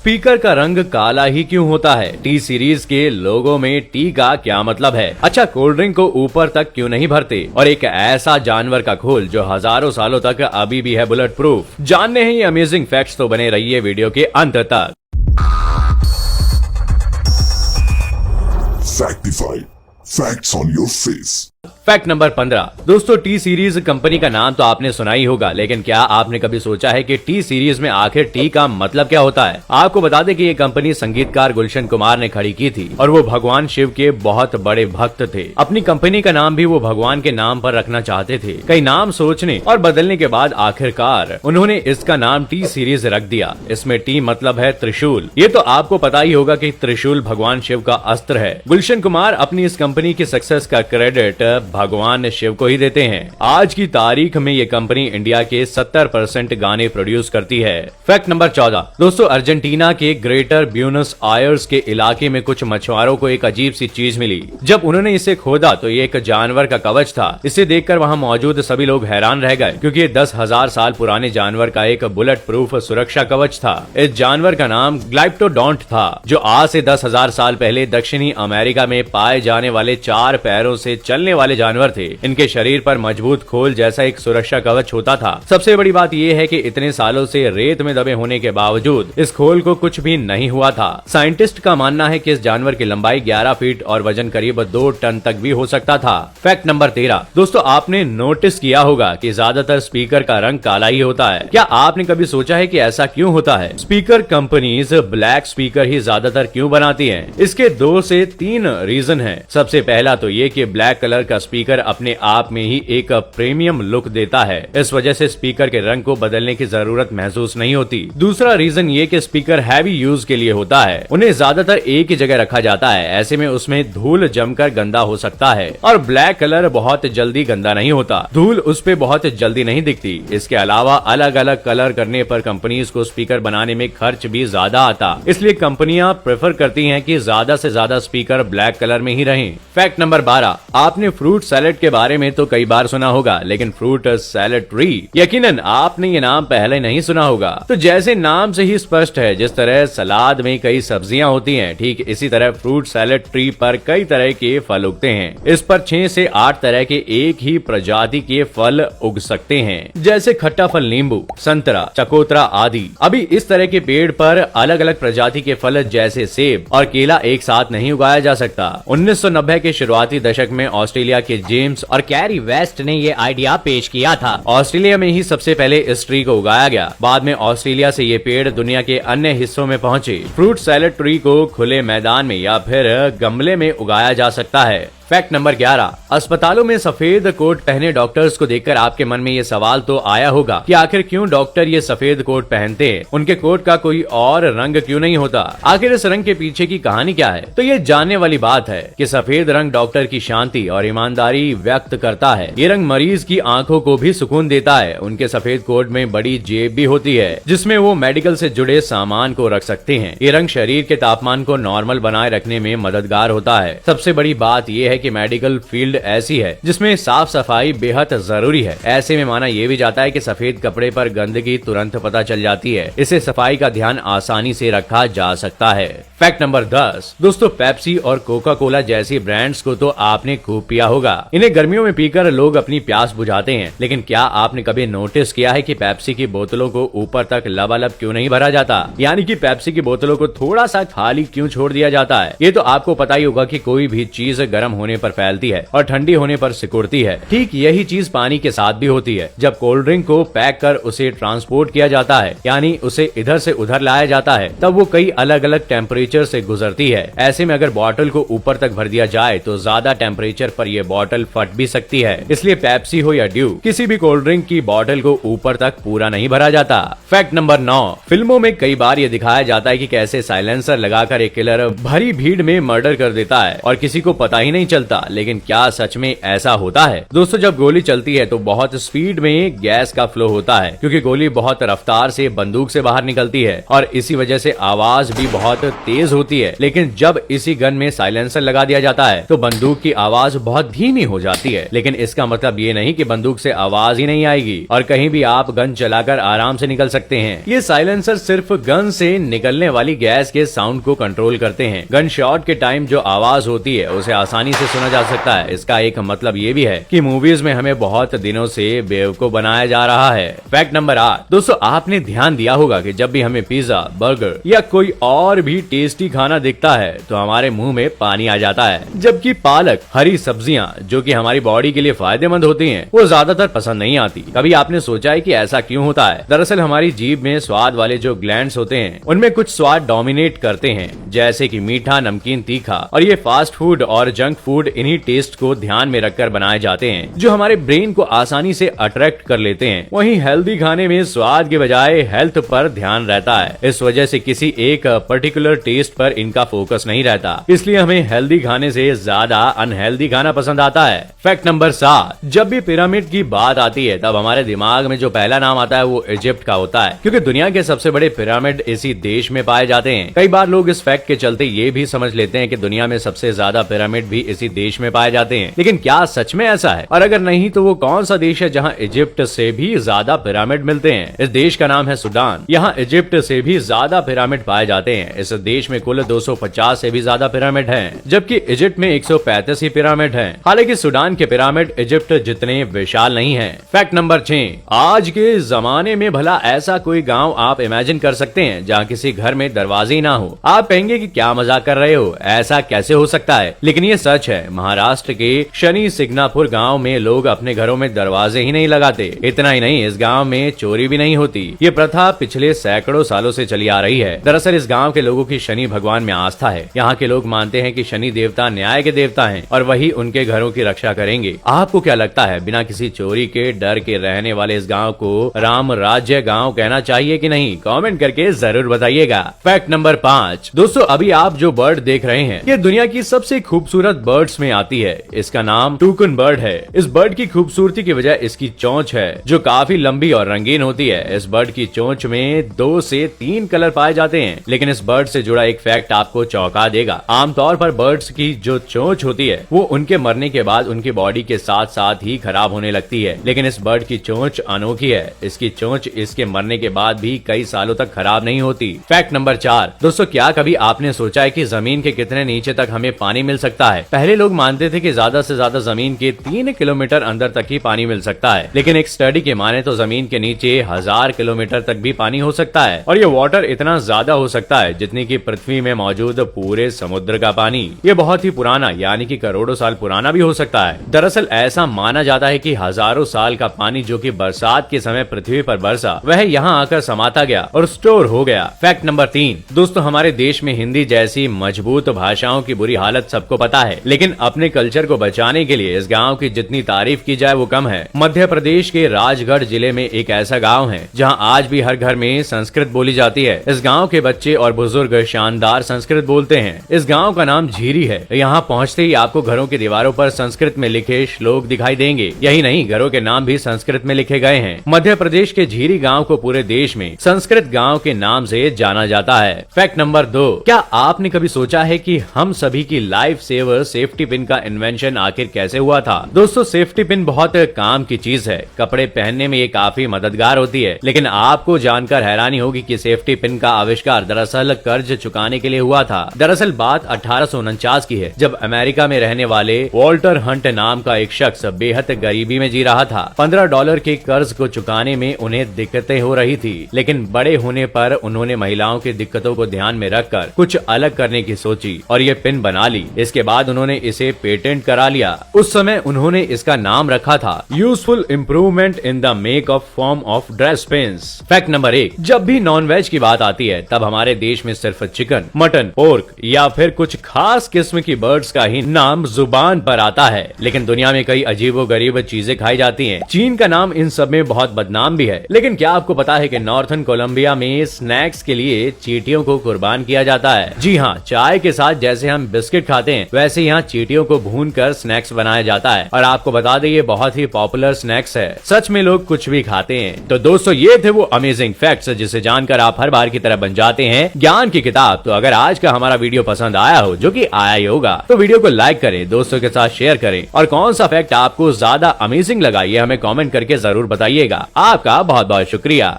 Speaker का रंग काला ही क्यों होता है? टी सीरीज के लोगो में टी का क्या मतलब है? अच्छा, कोल्ड ड्रिंक को ऊपर तक क्यों नहीं भरते? और एक ऐसा जानवर का खोल जो हजारों सालों तक अभी भी है बुलेट प्रूफ। जानने हैं ये अमेजिंग फैक्ट्स, तो बने रहिए वीडियो के अंत तक। Factify. Facts on your face. Fact number 15। दोस्तों, टी सीरीज कंपनी का नाम तो आपने सुना ही होगा, लेकिन क्या आपने कभी सोचा है कि टी सीरीज में आखिर टी का मतलब क्या होता है? आपको बता दें कि ये कंपनी संगीतकार गुलशन कुमार ने खड़ी की थी और वो भगवान शिव के बहुत बड़े भक्त थे। अपनी कंपनी का नाम भी वो भगवान के नाम पर रखना चाहते थे। कई नाम सोचने और बदलने के बाद आखिरकार उन्होंने इसका नाम टी सीरीज रख दिया। इसमें टी मतलब है त्रिशूल। ये तो आपको पता ही होगा कि त्रिशूल भगवान शिव का अस्त्र है। गुलशन कुमार अपनी इस कंपनी की सक्सेस का क्रेडिट भगवान शिव को ही देते हैं। आज की तारीख में ये कंपनी इंडिया के 70% गाने प्रोड्यूस करती है। Fact number 14। दोस्तों, अर्जेंटीना के ग्रेटर ब्यूनस आयर्स के इलाके में कुछ मछुआरों को एक अजीब सी चीज मिली। जब उन्होंने इसे खोदा तो ये एक जानवर का कवच था। इसे देखकर वहां मौजूद सभी लोग हैरान रह गए, क्योंकि ये 10,000 साल पुराने जानवर का एक बुलेट प्रूफ सुरक्षा कवच था। इस जानवर का नाम ग्लाइप्टोडोंट था, जो आज से 10,000 साल पहले दक्षिणी अमेरिका में पाए जाने वाले 4 पैरों से चलने वाले जानवर थे। इनके शरीर पर मजबूत खोल जैसा एक सुरक्षा कवच होता था। सबसे बड़ी बात यह है कि इतने सालों से रेत में दबे होने के बावजूद इस खोल को कुछ भी नहीं हुआ था। साइंटिस्ट का मानना है कि इस जानवर की लंबाई 11 फीट और वजन करीब 2 टन तक भी हो सकता था। Fact number 13। दोस्तों, आपने नोटिस किया होगा कि ज्यादातर स्पीकर का रंग काला ही होता है। क्या आपने कभी सोचा है कि ऐसा क्यों होता है? स्पीकर कंपनीज ब्लैक स्पीकर ही ज्यादातर क्यों बनाती है? इसके 2 से 3 रीजन है। सबसे पहला तो ये कि ब्लैक कलर का स्पीकर अपने आप में ही एक प्रीमियम लुक देता है। इस वजह से स्पीकर के रंग को बदलने की जरूरत महसूस नहीं होती। दूसरा रीजन ये कि स्पीकर हैवी यूज के लिए होता है। उन्हें ज्यादातर एक ही जगह रखा जाता है। ऐसे में उसमें धूल जमकर गंदा हो सकता है। और ब्लैक कलर बहुत जल्दी गंदा नहीं होता, धूल उस पे बहुत जल्दी नहीं दिखती। इसके अलावा अलग अलग कलर करने पर कंपनीज को स्पीकर बनाने में खर्च भी ज्यादा आता, इसलिए कंपनियां प्रेफर करती हैं कि ज्यादा से ज्यादा स्पीकर ब्लैक कलर में ही रहें। Fact number 12। आपने फ्रूट सैलेड के बारे में तो कई बार सुना होगा, लेकिन फ्रूट सैलेड ट्री, यकीनन आपने ये नाम पहले नहीं सुना होगा। तो जैसे नाम से ही स्पष्ट है, जिस तरह सलाद में कई सब्जियां होती हैं, ठीक इसी तरह फ्रूट सैलेड ट्री पर कई तरह के फल उगते हैं। इस पर 6 से 8 तरह के एक ही प्रजाति के फल उग सकते हैं, जैसे खट्टा फल नींबू, संतरा, चकोतरा आदि। अभी इस तरह के पेड़ पर अलग अलग प्रजाति के फल जैसे सेब और केला एक साथ नहीं उगाया जा सकता। 1990 के शुरुआती दशक में ऑस्ट्रेलिया के जेम्स और कैरी वेस्ट ने ये आइडिया पेश किया था। ऑस्ट्रेलिया में ही सबसे पहले इस ट्री को उगाया गया। बाद में ऑस्ट्रेलिया से ये पेड़ दुनिया के अन्य हिस्सों में पहुंचे। फ्रूट सैलेड ट्री को खुले मैदान में या फिर गमले में उगाया जा सकता है। Fact number 11। अस्पतालों में सफेद कोट पहने डॉक्टर्स को देखकर आपके मन में ये सवाल तो आया होगा कि आखिर क्यों डॉक्टर ये सफेद कोट पहनते हैं? उनके कोट का कोई और रंग क्यों नहीं होता? आखिर इस रंग के पीछे की कहानी क्या है? तो ये जानने वाली बात है कि सफेद रंग डॉक्टर की शांति और ईमानदारी व्यक्त करता है। ये रंग मरीज की आंखों को भी सुकून देता है। उनके सफेद कोट में बड़ी जेब भी होती है, जिसमें वो मेडिकल से जुड़े सामान को रख सकते हैं। ये रंग शरीर के तापमान को नॉर्मल बनाए रखने में मददगार होता है। सबसे बड़ी बात यह है कि मेडिकल फील्ड ऐसी है जिसमें साफ सफाई बेहद जरूरी है। ऐसे में माना यह भी जाता है कि सफेद कपड़े पर गंदगी तुरंत पता चल जाती है। इससे सफाई का ध्यान आसानी से रखा जा सकता है। Fact number 10। दोस्तों, पेप्सी और कोका कोला जैसी ब्रांड्स को तो आपने खूब पिया होगा। इन्हें गर्मियों में पीकर लोग अपनी प्यास बुझाते हैं, लेकिन क्या आपने कभी नोटिस किया है कि पेप्सी की बोतलों को ऊपर तक लबालब क्यों नहीं भरा जाता? यानी कि पेप्सी की बोतलों को थोड़ा सा खाली क्यों छोड़ दिया जाता है? ये तो आपको पता ही होगा कि कोई भी चीज गर्म होने पर फैलती है और ठंडी होने पर सिकुड़ती है। ठीक यही चीज पानी के साथ भी होती है। जब कोल्ड ड्रिंक को पैक कर उसे ट्रांसपोर्ट किया जाता है, यानी उसे इधर से उधर लाया जाता है, तब वो कई अलग अलग टेम्परेचर से गुजरती है। ऐसे में अगर बॉटल को ऊपर तक भर दिया जाए तो ज्यादा टेम्परेचर पर ये बॉटल फट भी सकती है। इसलिए पेप्सी हो या ड्यू, किसी भी कोल्ड ड्रिंक की बॉटल को ऊपर तक पूरा नहीं भरा जाता। Fact number 9। फिल्मों में कई बार ये दिखाया जाता है कि कैसे साइलेंसर लगाकर एक किलर भरी भीड़ में मर्डर कर देता है और किसी को पता ही नहीं चलता, लेकिन क्या सच में ऐसा होता है? दोस्तों, जब गोली चलती है तो बहुत स्पीड में गैस का फ्लो होता है, क्योंकि गोली बहुत रफ्तार से बंदूक से बाहर निकलती है और इसी वजह से आवाज भी बहुत तेज होती है। लेकिन जब इसी गन में साइलेंसर लगा दिया जाता है तो बंदूक की आवाज बहुत धीमी हो जाती है। लेकिन इसका मतलब ये नहीं कि बंदूक से आवाज ही नहीं आएगी और कहीं भी आप गन चलाकर आराम से निकल सकते हैं। ये साइलेंसर सिर्फ गन से निकलने वाली गैस के साउंड को कंट्रोल करते हैं। गन शॉट के टाइम जो आवाज होती है उसे आसानी से सुना जा सकता है। इसका एक मतलब ये भी है कि मूवीज में हमें बहुत दिनों से बेवकूफ बनाया जा रहा है। Fact number 8। दोस्तों, आपने ध्यान दिया होगा कि जब भी हमें पिज्जा, बर्गर या कोई और भी टेस्टी खाना दिखता है तो हमारे मुंह में पानी आ जाता है, जबकि पालक, हरी सब्जियां जो कि हमारी बॉडी के लिए फायदेमंद होती हैं, वो ज्यादातर पसंद नहीं आती। कभी आपने सोचा है कि ऐसा क्यों होता है? दरअसल हमारी जीभ में स्वाद वाले जो ग्लैंड्स होते हैं उनमें कुछ स्वाद डोमिनेट करते हैं, जैसे कि मीठा, नमकीन, तीखा, और ये फास्ट फूड और जंक फूड इन्हीं टेस्ट को ध्यान में रखकर बनाए जाते हैं जो हमारे ब्रेन को आसानी से अट्रैक्ट कर लेते हैं। वहीं हेल्दी खाने में स्वाद के बजाय हेल्थ पर ध्यान रहता है। इस वजह से किसी एक पर्टिकुलर टेस्ट पर इनका फोकस नहीं रहता, इसलिए हमें हेल्दी खाने से ज्यादा अनहेल्दी खाना पसंद आता है। Fact number 7। जब भी पिरामिड की बात आती है तब हमारे दिमाग में जो पहला नाम आता है वो इजिप्ट का होता है, क्योंकि दुनिया के सबसे बड़े पिरामिड इसी देश में पाए जाते हैं। कई बार लोग इस फैक्ट के चलते ये भी समझ लेते हैं कि दुनिया में सबसे ज्यादा पिरामिड भी इसी देश में पाए जाते हैं। लेकिन क्या सच में ऐसा है? और अगर नहीं तो वो कौन सा देश है जहां इजिप्ट से भी ज्यादा पिरामिड मिलते हैं? इस देश का नाम है सूडान। यहाँ इजिप्ट से भी ज्यादा पिरामिड पाए जाते हैं। इस देश में कुल 250 से भी ज्यादा पिरामिड हैं, जबकि इजिप्ट में 135 ही पिरामिड हैं। हालांकि सूडान के पिरामिड इजिप्ट जितने विशाल नहीं हैं। Fact number 6। आज के जमाने में भला ऐसा कोई गांव आप इमेजिन कर सकते हैं जहां किसी घर में दरवाजे ही ना हो? आप कहेंगे कि क्या मजाक कर रहे हो, ऐसा कैसे हो सकता है? लेकिन ये सच है। महाराष्ट्र के शनि सिग्नापुर गांव में लोग अपने घरों में दरवाजे ही नहीं लगाते। इतना ही नहीं, इस गांव में चोरी भी नहीं होती। ये प्रथा पिछले सैकड़ों सालों से चली आ रही है। दरअसल इस गांव के लोगों की शनि भगवान में आस्था है। यहाँ के लोग मानते हैं कि शनि देवता न्याय के देवता हैं और वही उनके घरों की रक्षा करेंगे। आपको क्या लगता है, बिना किसी चोरी के डर के रहने वाले इस गांव को राम राज्य गांव कहना चाहिए कि नहीं? कमेंट करके जरूर बताइएगा। Fact number 5। दोस्तों, अभी आप जो बर्ड देख रहे हैं ये दुनिया की सबसे खूबसूरत बर्ड्स में आती है। इसका नाम टूकन बर्ड है। इस बर्ड की खूबसूरती की वजह इसकी चोंच है जो काफी लंबी और रंगीन होती है। इस बर्ड की चोंच में 2 से 3 कलर पाए जाते हैं। लेकिन इस बर्ड से जुड़ा एक फैक्ट आपको चौंका देगा। आमतौर पर बर्ड्स की जो चोंच होती है वो उनके मरने के बाद उनकी बॉडी के साथ साथ ही खराब होने लगती है, लेकिन इस बर्ड की चोंच अनोखी है। इसकी चोंच इसके मरने के बाद भी कई सालों तक खराब नहीं होती। Fact number 4। दोस्तों, क्या कभी आपने सोचा है कि जमीन के कितने नीचे तक हमें पानी मिल सकता है? पहले लोग मानते थे कि ज्यादा से ज्यादा जमीन के 3 किलोमीटर अंदर तक ही पानी मिल सकता है, लेकिन एक स्टडी के माने तो जमीन के नीचे 1000 किलोमीटर तक भी पानी हो सकता है। और ये वाटर इतना ज्यादा हो सकता है जितनी की पृथ्वी में मौजूद पूरे समुद्र का पानी। ये बहुत ही पुराना यानी कि करोड़ों साल पुराना भी हो सकता है। दरअसल ऐसा माना जाता है कि हजारों साल का पानी जो कि बरसात के समय पृथ्वी पर बरसा वह यहाँ आकर समाता गया और स्टोर हो गया। Fact number 3। दोस्तों, हमारे देश में हिंदी जैसी मजबूत भाषाओं की बुरी हालत सबको पता है, लेकिन अपने कल्चर को बचाने के लिए इस गाँव की जितनी तारीफ की जाए वो कम है। मध्य प्रदेश के राजगढ़ जिले में एक ऐसा गाँव है जहाँ आज भी हर घर में संस्कृत बोली जाती है। इस गाँव के बच्चे और बुजुर्ग शानदार संस्कृत बोलते हैं। इस गाँव का नाम झीरी है। यहाँ पहुँचते ही आपको घरों की दीवारों पर संस्कृत में लिखे श्लोक दिखाई देंगे। यही नहीं, घरों के नाम भी संस्कृत में लिखे गए हैं। मध्य प्रदेश के झीरी गाँव को पूरे देश में संस्कृत गाँव के नाम से जाना जाता है। Fact number 2। क्या आपने कभी सोचा है कि हम सभी की लाइफ सेवर सेफ्टी पिन का इन्वेंशन आखिर कैसे हुआ था? दोस्तों, सेफ्टी पिन बहुत काम की चीज है। कपड़े पहनने में ये काफी मददगार होती है, लेकिन आपको जानकर हैरानी होगी कि सेफ्टी पिन का आविष्कार दरअसल कर्ज चुकाने के लिए हुआ था। दरअसल बात 1849 की है, जब अमेरिका में रहने वाले वॉल्टर हंट नाम का एक शख्स बेहद गरीबी में जी रहा था। $15 के कर्ज को चुकाने में उन्हें दिक्कतें हो रही थी, लेकिन बड़े होने पर उन्होंने महिलाओं की दिक्कतों को ध्यान में रखकर कुछ अलग करने की सोची और ये पिन बना ली। इसके बाद उन्होंने इसे पेटेंट करा लिया। उस समय उन्होंने इसका नाम रखा था useful improvement in the make of form of dress pins. Fact number 1। जब भी नॉन वेज की बात आती है तब हमारे देश में सिर्फ चिकन, मटन, पोर्क या फिर कुछ खास किस्म की बर्ड्स का ही नाम जुबान पर आता है, लेकिन दुनिया में कई अजीबोगरीब चीजें खाई जाती हैं। चीन का नाम इन सब में बहुत बदनाम भी है, लेकिन क्या आपको पता है कि नॉर्थन कोलंबिया में स्नैक्स के लिए चींटियों को कुर्बान किया जाता है? जी हाँ, चाय के साथ जैसे हम बिस्किट खाते हैं वैसे यहाँ चींटियों को भूनकर स्नैक्स बनाया जाता है और आपको बता दें ये बहुत ही पॉपुलर स्नैक्स है। सच में लोग कुछ भी खाते हैं। तो दोस्तों ये थे वो अमेजिंग फैक्ट्स जिसे जानकर आप हर बार की तरह बन जाते हैं ज्ञान की किताब। तो अगर आज का हमारा वीडियो पसंद आया हो, जो कि आया ही होगा, तो वीडियो को लाइक करें, दोस्तों के साथ शेयर करें और कौन सा फैक्ट आपको ज्यादा अमेजिंग लगा ये हमें कमेंट करके जरूर बताइएगा। आपका बहुत बहुत शुक्रिया।